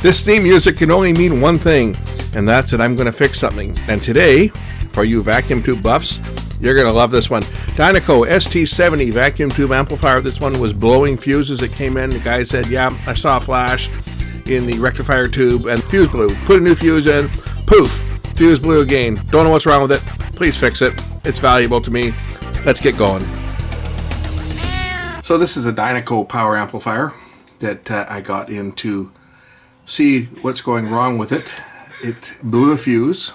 This theme music can only mean one thing, and that's that I'm going to fix something. And today, for you vacuum tube buffs, you're going to love this one. Dynaco ST70 vacuum tube amplifier. This one was blowing fuses. It came in. The guy said, yeah, I saw a flash in the rectifier tube and fuse blew. Put a new fuse in. Poof. Fuse blew again. Don't know what's wrong with it. Please fix it. It's valuable to me. Let's get going. So this is a Dynaco power amplifier that I got in to see what's going wrong with it. It blew a fuse.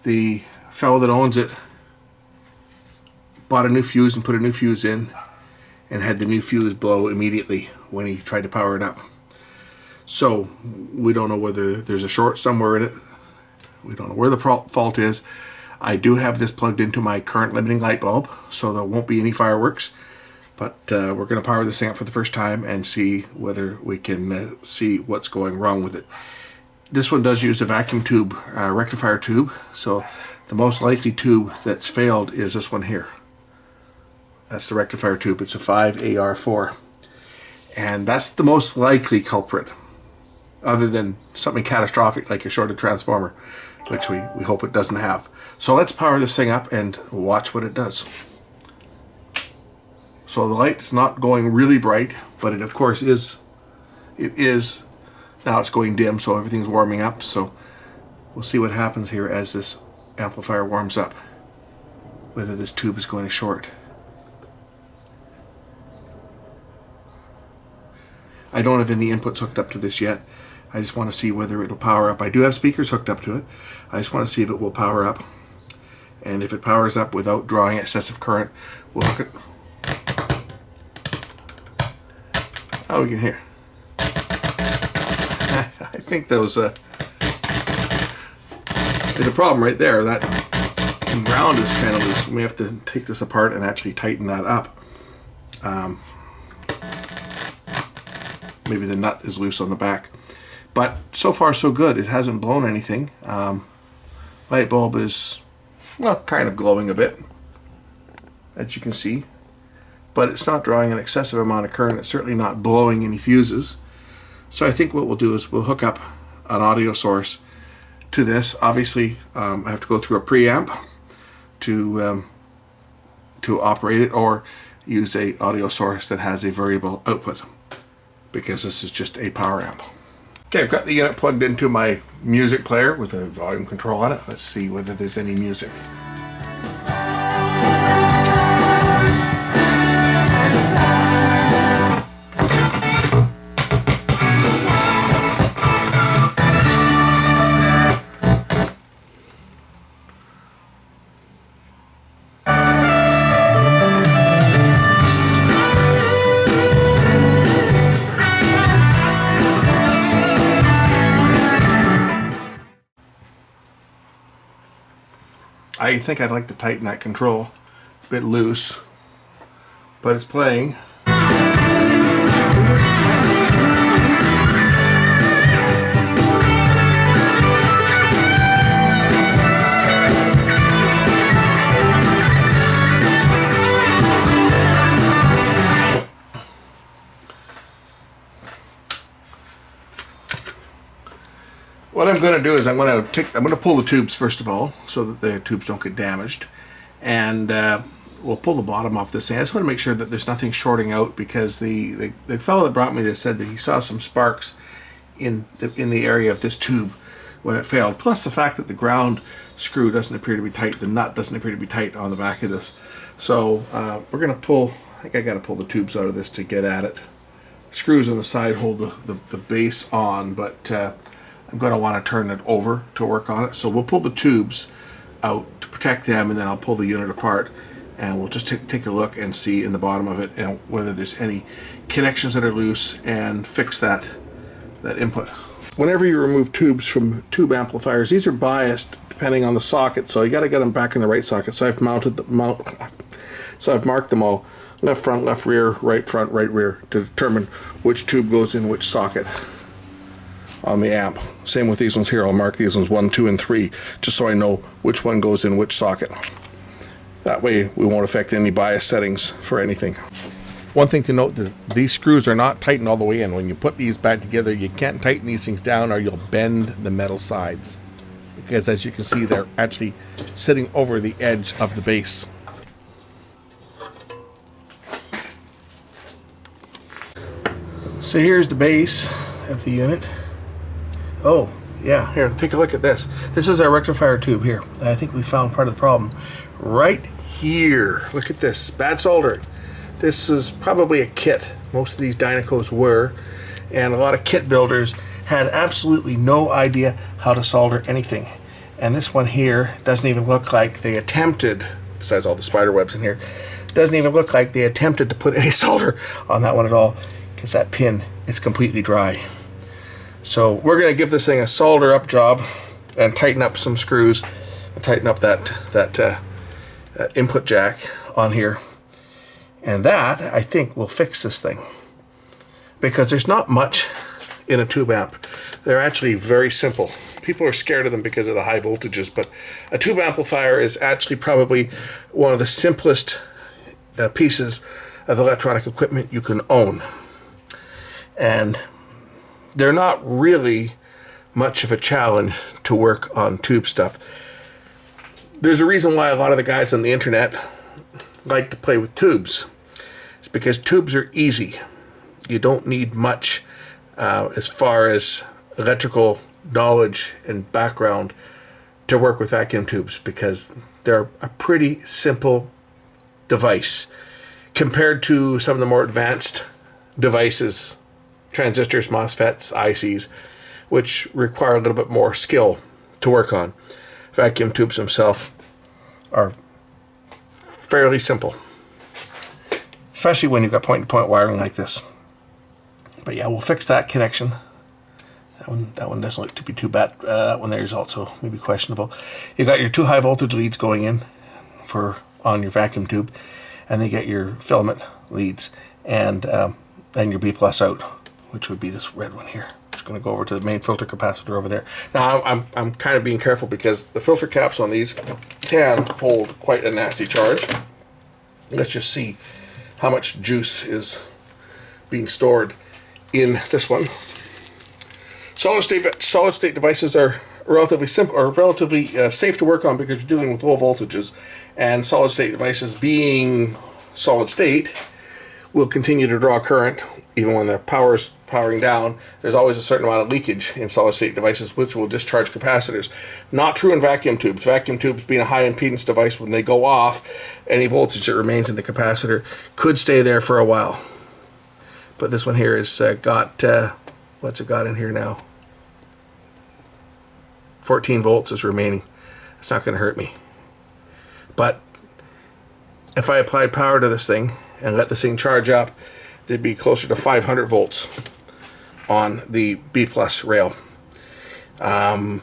The fellow that owns it bought a new fuse and put a new fuse in and had the new fuse blow immediately when he tried to power it up. So we don't know whether there's a short somewhere in it. We don't know where the fault is. I do have this plugged into my current limiting light bulb, so there won't be any fireworks. But we're going to power this amp for the first time and see whether we can see what's going wrong with it. This one does use a vacuum tube, rectifier tube, so the most likely tube that's failed is this one here. That's the rectifier tube. It's a 5AR4. And that's the most likely culprit, other than something catastrophic like a shorted transformer, which we hope it doesn't have. So let's power this thing up and watch what it does. So the light's not going really bright, but it of course is. It is. Now it's going dim, so everything's warming up. So we'll see what happens here as this amplifier warms up, whether this tube is going to short. I don't have any inputs hooked up to this yet. I just want to see whether it'll power up. I do have speakers hooked up to it. I just want to see if it will power up. And if it powers up without drawing excessive current, we'll hook it. Oh, we can hear. I think those there's a problem right there. That ground is kind of loose. We have to take this apart and actually tighten that up. Maybe the nut is loose on the back. But so far so good. It hasn't blown anything. Light bulb is, well, kind of glowing a bit, as you can see. But it's not drawing an excessive amount of current. It's certainly not blowing any fuses. So I think what we'll do is we'll hook up an audio source to this. Obviously, I have to go through a preamp to operate it, or use a audio source that has a variable output, because this is just a power amp. Okay, I've got the unit plugged into my music player with a volume control on it. Let's see whether there's any music. I think I'd like to tighten that control. It's a bit loose, but it's playing. What I'm going to do is I'm going to pull the tubes first of all, so that the tubes don't get damaged, and we'll pull the bottom off this thing. I just want to make sure that there's nothing shorting out, because the fellow that brought me this said that he saw some sparks in the area of this tube when it failed. Plus the fact that the ground screw doesn't appear to be tight, the nut doesn't appear to be tight on the back of this. So we're going to pull. I think I got to pull the tubes out of this to get at it. Screws on the side hold the base on, but I'm going to want to turn it over to work on it. So we'll pull the tubes out to protect them, and then I'll pull the unit apart, and we'll just take a look and see in the bottom of it and whether there's any connections that are loose, and fix that input. Whenever you remove tubes from tube amplifiers, these are biased depending on the socket, so you got to get them back in the right socket. So I've I've marked them all: left front, left rear, right front, right rear, to determine which tube goes in which socket on the amp. Same with these ones here. I'll mark these ones 1, 2, and 3, just so I know which one goes in which socket. That way we won't affect any bias settings for anything. One thing to note is these screws are not tightened all the way in. When you put these back together, you can't tighten these things down or you'll bend the metal sides. Because as you can see, they're actually sitting over the edge of the base. So here's the base of the unit. Oh, yeah, here, take a look at this. This is our rectifier tube here. I think we found part of the problem right here. Look at this, bad soldering. This is probably a kit. Most of these Dynacos were, and a lot of kit builders had absolutely no idea how to solder anything. And this one here doesn't even look like they attempted, besides all the spider webs in here, doesn't even look like they attempted to put any solder on that one at all, because that pin is completely dry. So we're going to give this thing a solder up job and tighten up some screws and tighten up that input jack on here. And that, I think, will fix this thing. Because there's not much in a tube amp. They're actually very simple. People are scared of them because of the high voltages, but a tube amplifier is actually probably one of the simplest pieces of electronic equipment you can own. And they're not really much of a challenge to work on tube stuff. There's a reason why a lot of the guys on the internet like to play with tubes. It's because tubes are easy. You don't need much as far as electrical knowledge and background to work with vacuum tubes, because they're a pretty simple device compared to some of the more advanced devices, transistors, MOSFETs, ICs, which require a little bit more skill to work on. Vacuum tubes themselves are fairly simple, especially when you've got point-to-point wiring like this. But yeah, we'll fix that connection. That one doesn't look to be too bad. That one there is also maybe questionable. You've got your two high voltage leads going in on your vacuum tube, and then you get your filament leads, and then your B plus out, which would be this red one here. Just going to go over to the main filter capacitor over there. Now I'm kind of being careful because the filter caps on these can hold quite a nasty charge. Let's just see how much juice is being stored in this one. Solid state devices are relatively simple, or relatively safe to work on because you're dealing with low voltages, and solid state devices, being solid state, will continue to draw current even when the power's powering down. There's always a certain amount of leakage in solid state devices, which will discharge capacitors. Not true in vacuum tubes. Vacuum tubes, being a high impedance device, when they go off, any voltage that remains in the capacitor could stay there for a while. But this one here has got, what's it got in here now? 14 volts is remaining. It's not going to hurt me. But if I applied power to this thing and let this thing charge up, there'd be closer to 500 volts on the B plus rail. And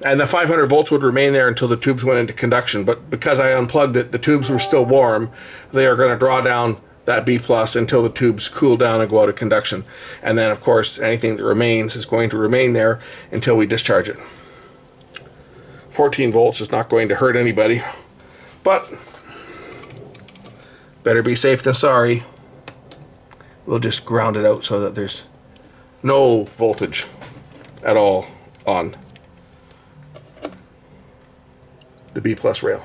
the 500 volts would remain there until the tubes went into conduction. But because I unplugged it, the tubes were still warm. They are going to draw down that B plus until the tubes cool down and go out of conduction. And then, of course, anything that remains is going to remain there until we discharge it. 14 volts is not going to hurt anybody, but better be safe than sorry. We'll just ground it out so that there's no voltage at all on the B plus rail.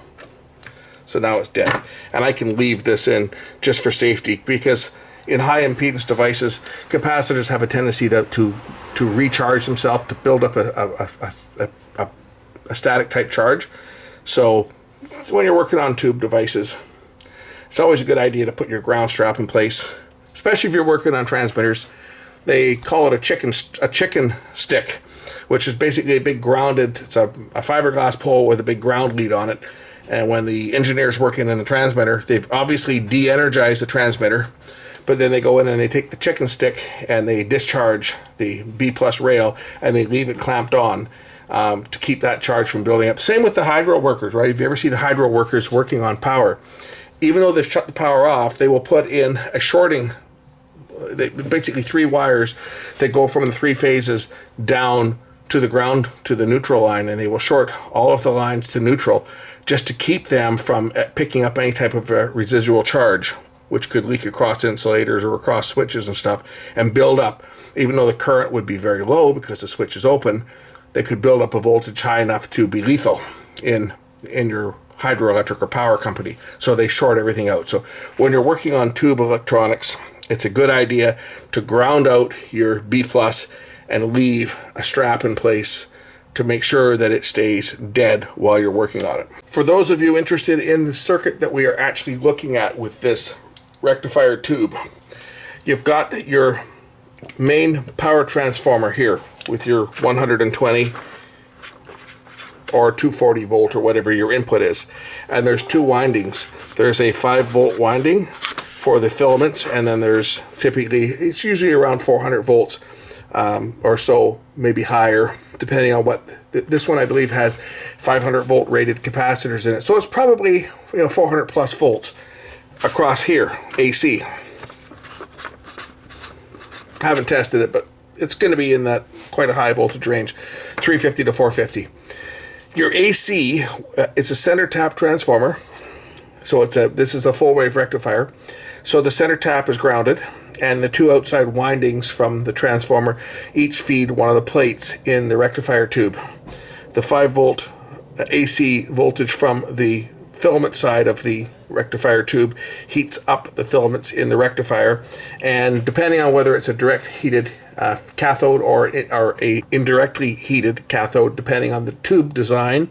So now it's dead. And I can leave this in just for safety, because in high impedance devices, capacitors have a tendency to recharge themselves, to build up a static type charge. So when you're working on tube devices, it's always a good idea to put your ground strap in place, especially if you're working on transmitters. They call it a chicken stick, which is basically a big grounded, it's a fiberglass pole with a big ground lead on it. And when the engineer's working in the transmitter, they've obviously de-energized the transmitter, but then they go in and they take the chicken stick and they discharge the B plus rail and they leave it clamped on to keep that charge from building up. Same with the hydro workers, right? If you ever see the hydro workers working on power, even though they've shut the power off, they will put in a shorting, basically 3 wires that go from the 3 phases down to the ground, to the neutral line, and they will short all of the lines to neutral just to keep them from picking up any type of residual charge which could leak across insulators or across switches and stuff and build up. Even though the current would be very low because the switch is open, they could build up a voltage high enough to be lethal in your hydroelectric or power company. So they short everything out. So when you're working on tube electronics, it's a good idea to ground out your B plus and leave a strap in place to make sure that it stays dead while you're working on it. For those of you interested in the circuit that we are actually looking at with this rectifier tube, you've got your main power transformer here with your 120 or 240 volt or whatever your input is, and there's two windings. There's a 5 volt winding for the filaments, and then there's typically, it's usually around 400 volts or so, maybe higher, depending on what this one I believe has 500 volt rated capacitors in it, so it's probably 400 plus volts across here AC. I haven't tested it, but it's going to be in that quite a high voltage range, 350 to 450. Your AC, it's a center tap transformer, so this is a full wave rectifier. So the center tap is grounded, and the two outside windings from the transformer each feed one of the plates in the rectifier tube. The 5 volt AC voltage from the filament side of the rectifier tube heats up the filaments in the rectifier, and depending on whether it's a direct heated cathode or a indirectly heated cathode, depending on the tube design,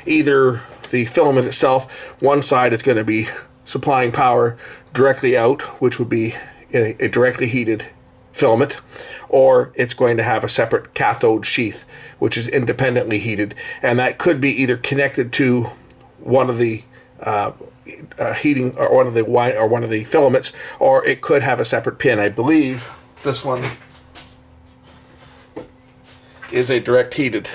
either the filament itself, one side is going to be supplying power directly out, which would be a directly heated filament, or it's going to have a separate cathode sheath which is independently heated, and that could be either connected to one of the heating or one of the filaments, or it could have a separate pin. I believe this one is a direct heated.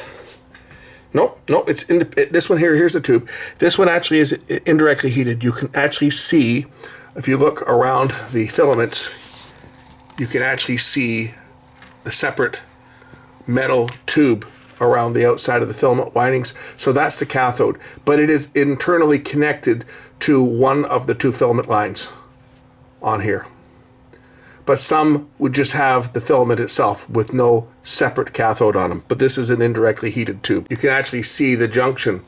Nope, it's this one here. Here's the tube. This one actually is indirectly heated. You can actually see, if you look around the filaments, you can actually see the separate metal tube around the outside of the filament windings. So that's the cathode, but it is internally connected to one of the two filament lines on here. But some would just have the filament itself with no separate cathode on them. But this is an indirectly heated tube. You can actually see the junction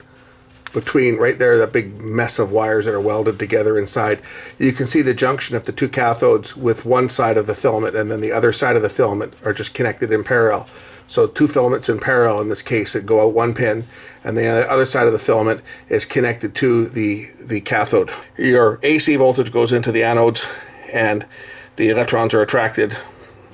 between, right there, that big mess of wires that are welded together inside. You can see the junction of the two cathodes with one side of the filament, and then the other side of the filament are just connected in parallel. So two filaments in parallel in this case that go out one pin, and the other side of the filament is connected to the cathode. Your AC voltage goes into the anodes, and the electrons are attracted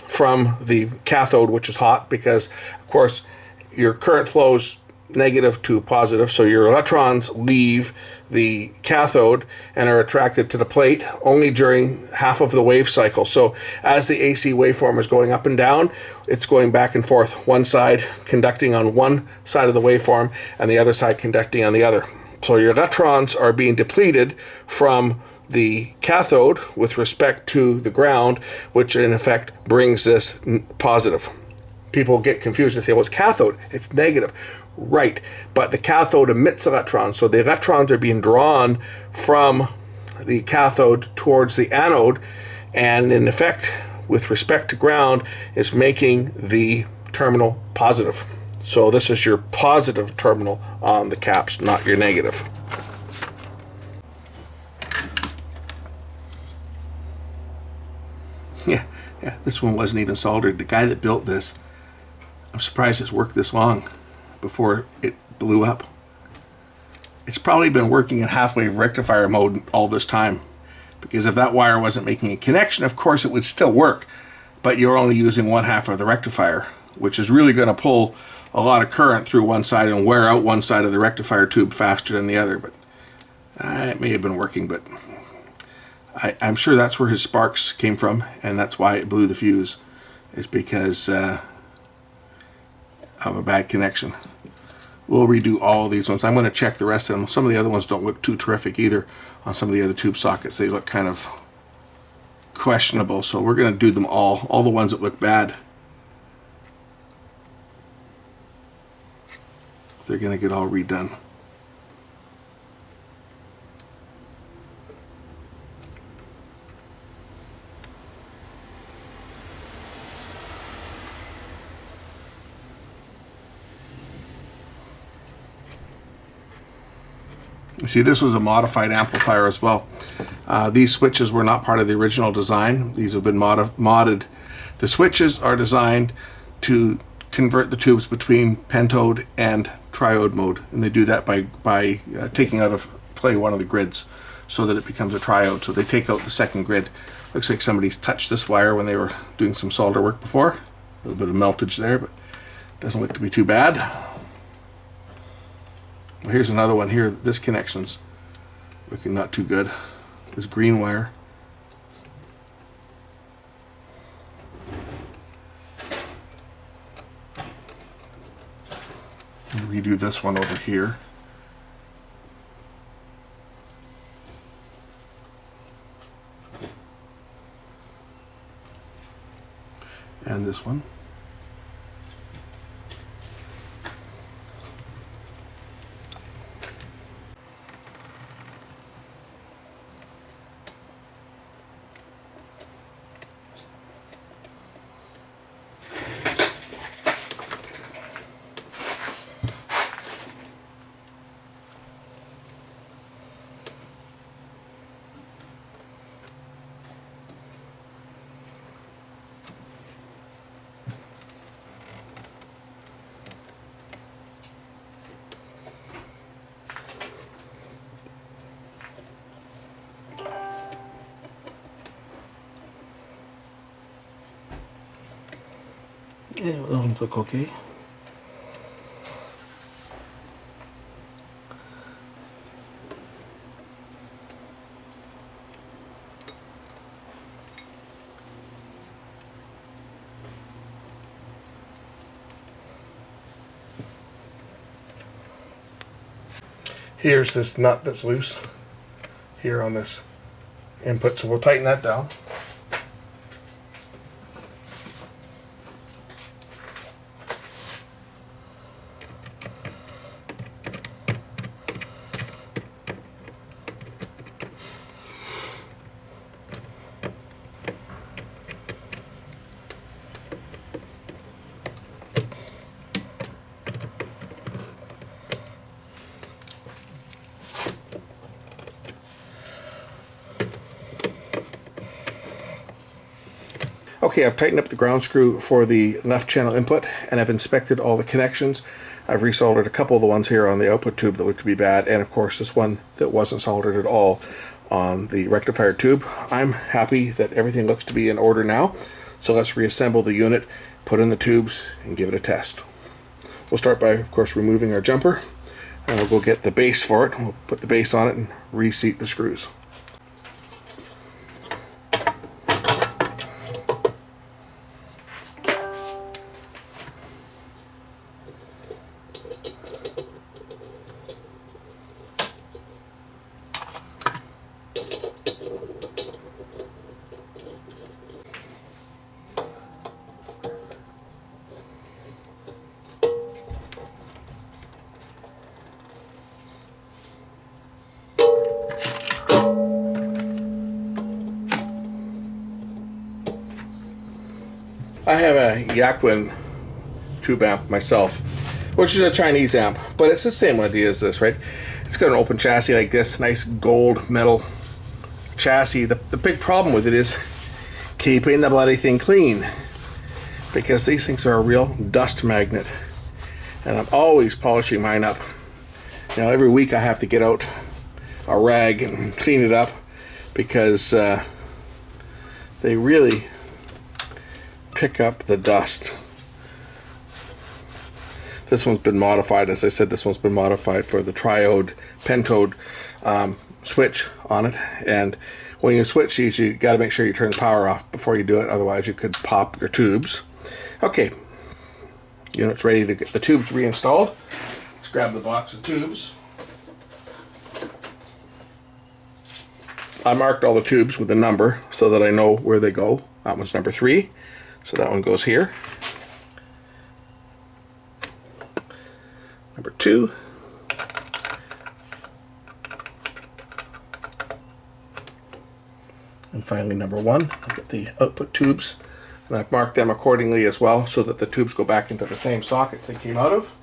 from the cathode, which is hot because, of course, your current flows negative to positive, so your electrons leave the cathode and are attracted to the plate only during half of the wave cycle. So as the AC waveform is going up and down, it's going back and forth, one side conducting on one side of the waveform and the other side conducting on the other. So your electrons are being depleted from the cathode with respect to the ground, which in effect brings this positive. People get confused and say, well, it's cathode, it's negative. Right, but the cathode emits electrons, so the electrons are being drawn from the cathode towards the anode, and in effect, with respect to ground, is making the terminal positive. So this is your positive terminal on the caps, not your negative. Yeah, this one wasn't even soldered. The guy that built this, I'm surprised it's worked this long before it blew up. It's probably been working in half-wave rectifier mode all this time, because if that wire wasn't making a connection, of course it would still work, but you're only using one half of the rectifier, which is really going to pull a lot of current through one side and wear out one side of the rectifier tube faster than the other. But it may have been working, but I'm sure that's where his sparks came from, and that's why it blew the fuse, is because of a bad connection. We'll redo all these ones. I'm going to check the rest of them. Some of the other ones don't look too terrific either. On some of the other tube sockets, they look kind of questionable, so we're going to do them all the ones that look bad. They're going to get all redone. You see, this was a modified amplifier as well. These switches were not part of the original design. These have been modded. The switches are designed to convert the tubes between pentode and triode mode, and they do that by taking out of play one of the grids so that it becomes a triode. So they take out the second grid. Looks like somebody's touched this wire when they were doing some solder work before. A little bit of meltage there, but doesn't look to be too bad. Well, here's another one here. This connection's looking not too good. This green wire. Redo this one over here. And this one. Yeah, those ones look okay. Here's this nut that's loose here on this input, so we'll tighten that down. Okay, I've tightened up the ground screw for the left channel input, and I've inspected all the connections. I've resoldered a couple of the ones here on the output tube that looked to be bad, and of course this one that wasn't soldered at all on the rectifier tube. I'm happy that everything looks to be in order now, so let's reassemble the unit, put in the tubes, and give it a test. We'll start by, of course, removing our jumper, and we'll go get the base for it. We'll put the base on it and reseat the screws. I have a Yaquin tube amp myself, which is a Chinese amp, but it's the same idea as this, right? It's got an open chassis like this, nice gold metal chassis. The big problem with it is keeping the bloody thing clean, because these things are a real dust magnet, and I'm always polishing mine up. Now every week I have to get out a rag and clean it up, because they really pick up the dust. This one's been modified, as I said, this one's been modified for the triode pentode switch on it, and when you switch these, you got to make sure you turn the power off before you do it, otherwise you could pop your tubes. Okay, unit's ready to get the tubes reinstalled. Let's grab the box of tubes. I marked all the tubes with a number so that I know where they go. That one's number 3. So that one goes here. Number 2. And finally number 1. Look at the output tubes. And I've marked them accordingly as well so that the tubes go back into the same sockets they came out of.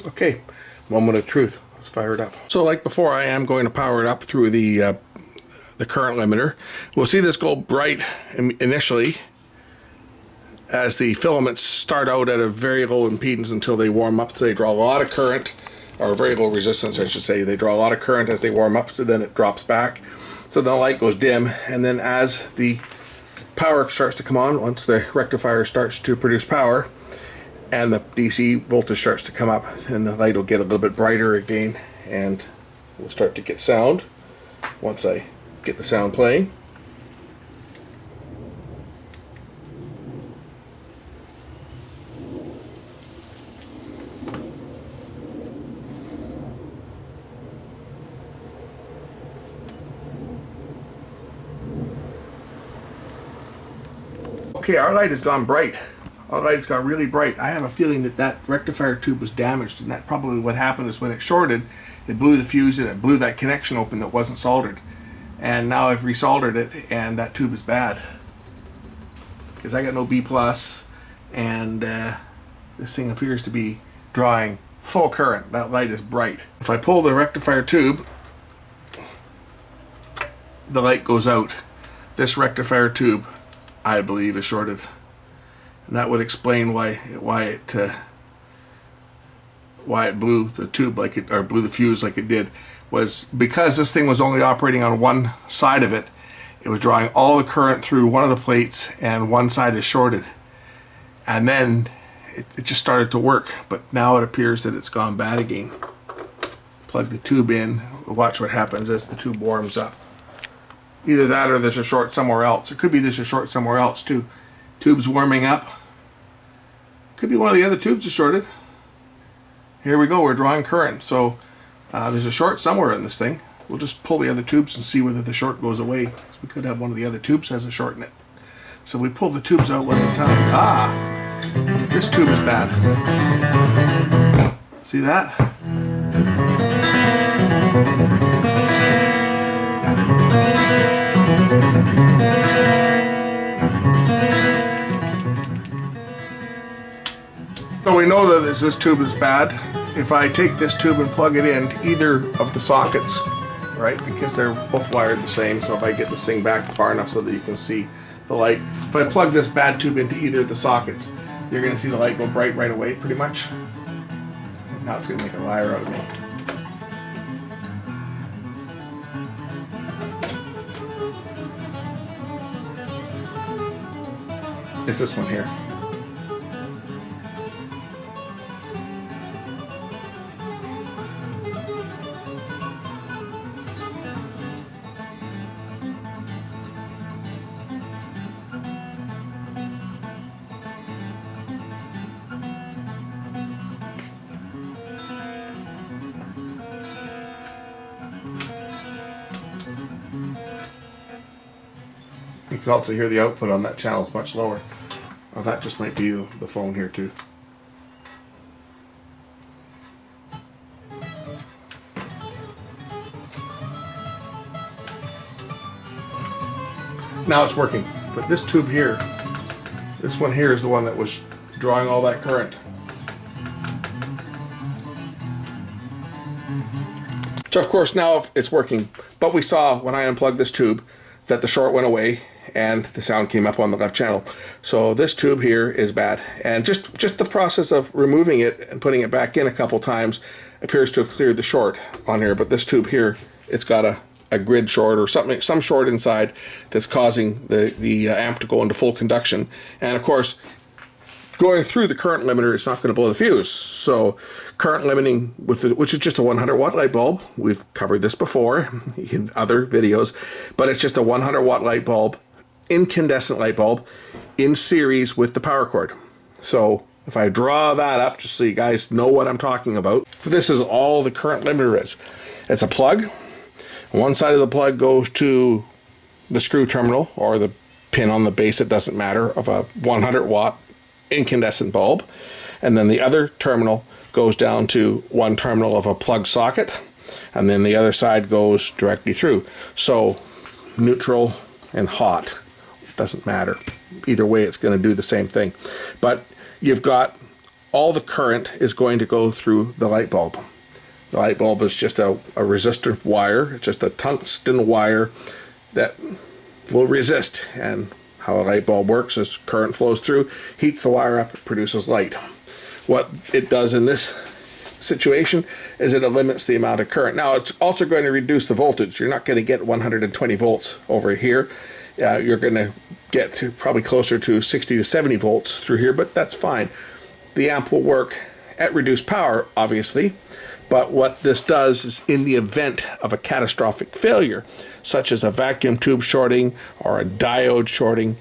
Okay, moment of truth. Let's fire it up. So like before, I am going to power it up through the current limiter. We'll see this go bright initially as the filaments start out at a very low impedance until they warm up. So they draw a lot of current, or very low resistance I should say. They draw a lot of current as they warm up, so then it drops back. So the light goes dim, and then as the power starts to come on, once the rectifier starts to produce power and the DC voltage starts to come up, then the light will get a little bit brighter again, and we'll start to get sound once I get the sound playing. Okay, our light has gone bright. Our light's got really bright. I have a feeling that that rectifier tube was damaged, and that probably what happened is when it shorted, it blew the fuse and it blew that connection open that wasn't soldered. And now I've resoldered it, and that tube is bad. Because I got no B+, and this thing appears to be drawing full current. That light is bright. If I pull the rectifier tube, the light goes out. This rectifier tube, I believe, is shorted, and that would explain why it blew the tube like it, or blew the fuse like it did, was because this thing was only operating on one side of it. It was drawing all the current through one of the plates, and one side is shorted, and then it just started to work. But now it appears that it's gone bad again. Plug the tube in. Watch what happens as the tube warms up. Either that or there's a short somewhere else. It could be there's a short somewhere else too. Tube's warming up. Could be one of the other tubes is shorted. Here we go, we're drawing current. So there's a short somewhere in this thing. We'll just pull the other tubes and see whether the short goes away. So we could have one of the other tubes has a short in it. So we pull the tubes out one at a time. Ah, this tube is bad. See that? So we know that this tube is bad. If I take this tube and plug it in to either of the sockets, right, because they're both wired the same, so if I get this thing back far enough so that you can see the light, if I plug this bad tube into either of the sockets, you're going to see the light go bright right away, pretty much. Now it's going to make a liar out of me. It's this one here. You can also hear the output on that channel is much lower. Oh, that just might be the phone here too. Now it's working, but this tube here, this one here is the one that was drawing all that current. So of course now it's working, but we saw when I unplugged this tube that the short went away and the sound came up on the left channel. So this tube here is bad, and just the process of removing it and putting it back in a couple times appears to have cleared the short on here. But this tube here, it's got a grid short or something, some short inside that's causing the amp to go into full conduction. And of course, going through the current limiter, it's not going to blow the fuse. So current limiting, which is just a 100 watt light bulb. We've covered this before in other videos, but it's just a 100 watt light bulb, incandescent light bulb, in series with the power cord. So if I draw that up, just so you guys know what I'm talking about, this is all the current limiter is. It's a plug. One side of the plug goes to the screw terminal or the pin on the base, it doesn't matter, of a 100 watt incandescent bulb, and then the other terminal goes down to one terminal of a plug socket, and then the other side goes directly through. So neutral and hot, doesn't matter. Either way it's going to do the same thing. But you've got all the current is going to go through the light bulb. The light bulb is just a resistive wire. It's just a tungsten wire that will resist. And how a light bulb works is current flows through, heats the wire up, it produces light. What it does in this situation is it limits the amount of current. Now, it's also going to reduce the voltage. You're not going to get 120 volts over here. You're going to get to probably closer to 60 to 70 volts through here, but that's fine. The amp will work at reduced power, obviously, but what this does is in the event of a catastrophic failure, such as a vacuum tube shorting or a diode shorting,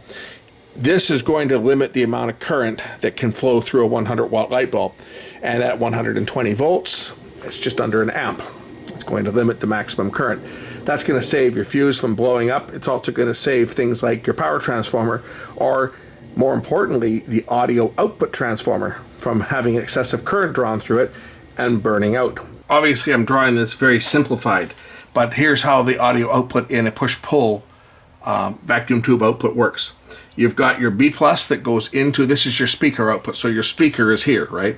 this is going to limit the amount of current that can flow through a 100 watt light bulb. And at 120 volts, it's just under an amp. It's going to limit the maximum current. That's going to save your fuse from blowing up. It's also going to save things like your power transformer, or more importantly, the audio output transformer from having excessive current drawn through it and burning out. Obviously, I'm drawing this very simplified, but here's how the audio output in a push-pull vacuum tube output works. You've got your B plus that goes into, this is your speaker output, so your speaker is here, right?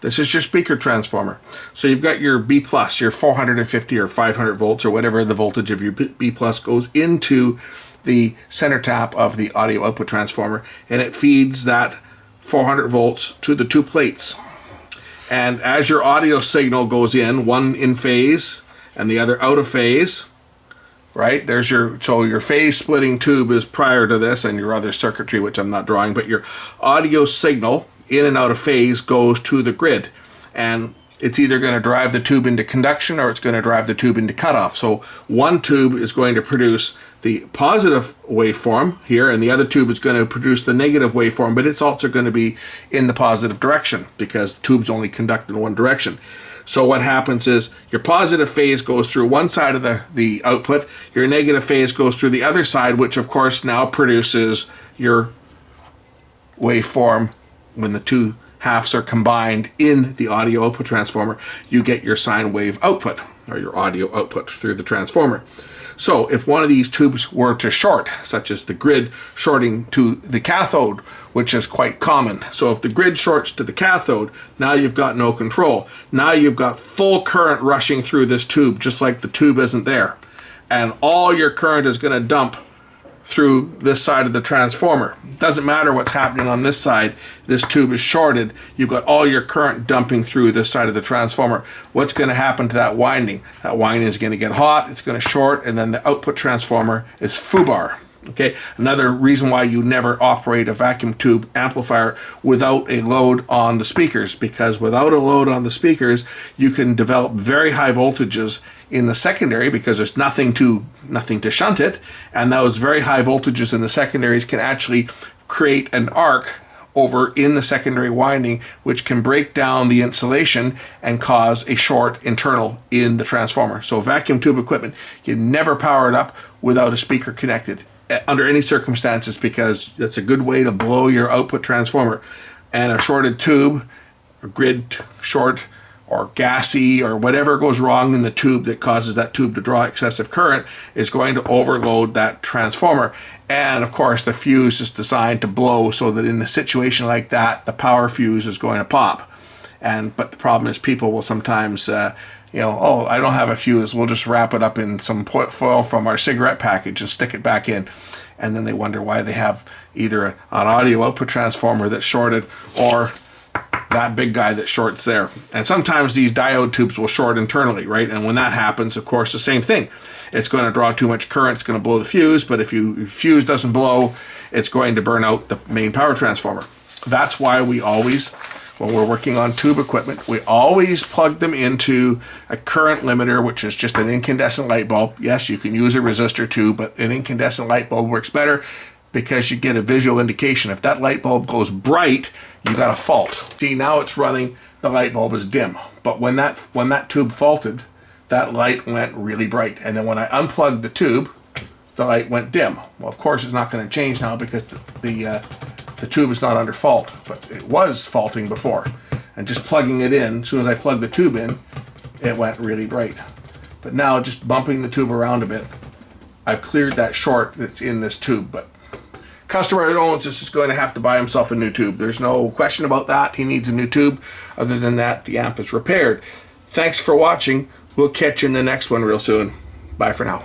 This is your speaker transformer. So you've got your B plus, your 450 or 500 volts or whatever the voltage of your B plus goes into the center tap of the audio output transformer, and it feeds that 400 volts to the two plates. And as your audio signal goes in, one in phase and the other out of phase, right? There's so your phase splitting tube is prior to this, and your other circuitry, which I'm not drawing, but your audio signal in and out of phase goes to the grid. And it's either going to drive the tube into conduction or it's going to drive the tube into cutoff. So one tube is going to produce the positive waveform here, and the other tube is going to produce the negative waveform, but it's also going to be in the positive direction because tubes only conduct in one direction. So what happens is your positive phase goes through one side of the output, your negative phase goes through the other side, which of course now produces your waveform. When the two halves are combined in the audio output transformer, you get your sine wave output, or your audio output through the transformer. So if one of these tubes were to short, such as the grid shorting to the cathode, which is quite common. So if the grid shorts to the cathode, now you've got no control. Now you've got full current rushing through this tube, just like the tube isn't there. And all your current is going to dump through this side of the transformer. Doesn't matter what's happening on this side. This tube is shorted. You've got all your current dumping through this side of the transformer. What's going to happen to that winding? That winding is going to get hot, it's going to short, and then the output transformer is foobar. Okay, another reason why you never operate a vacuum tube amplifier without a load on the speakers, because without a load on the speakers, you can develop very high voltages in the secondary because there's nothing to shunt it, and those very high voltages in the secondaries can actually create an arc over in the secondary winding, which can break down the insulation and cause a short internal in the transformer. So vacuum tube equipment, you never power it up without a speaker connected under any circumstances, because that's a good way to blow your output transformer. And a shorted tube, or grid short, or gassy, or whatever goes wrong in the tube that causes that tube to draw excessive current is going to overload that transformer. And of course the fuse is designed to blow so that in a situation like that, the power fuse is going to pop. But the problem is people will sometimes oh, I don't have a fuse, we'll just wrap it up in some foil from our cigarette package and stick it back in. And then they wonder why they have either an audio output transformer that's shorted or that big guy that shorts there. And sometimes these diode tubes will short internally, right? And when that happens, of course, the same thing. It's going to draw too much current, it's going to blow the fuse, but if your fuse doesn't blow, it's going to burn out the main power transformer. That's why we always, when we're working on tube equipment, we always plug them into a current limiter, which is just an incandescent light bulb. Yes, you can use a resistor too, but an incandescent light bulb works better because you get a visual indication. If that light bulb goes bright, you got a fault. See, now it's running, the light bulb is dim. But when that tube faulted, that light went really bright. And then when I unplugged the tube, the light went dim. Well, of course, it's not going to change now because the tube is not under fault, but it was faulting before. And just plugging it in, as soon as I plugged the tube in, it went really bright. But now just bumping the tube around a bit, I've cleared that short that's in this tube. But Customer that owns this is going to have to buy himself a new tube. There's no question about that. He needs a new tube. Other than that, the amp is repaired. Thanks for watching. We'll catch you in the next one real soon. Bye for now.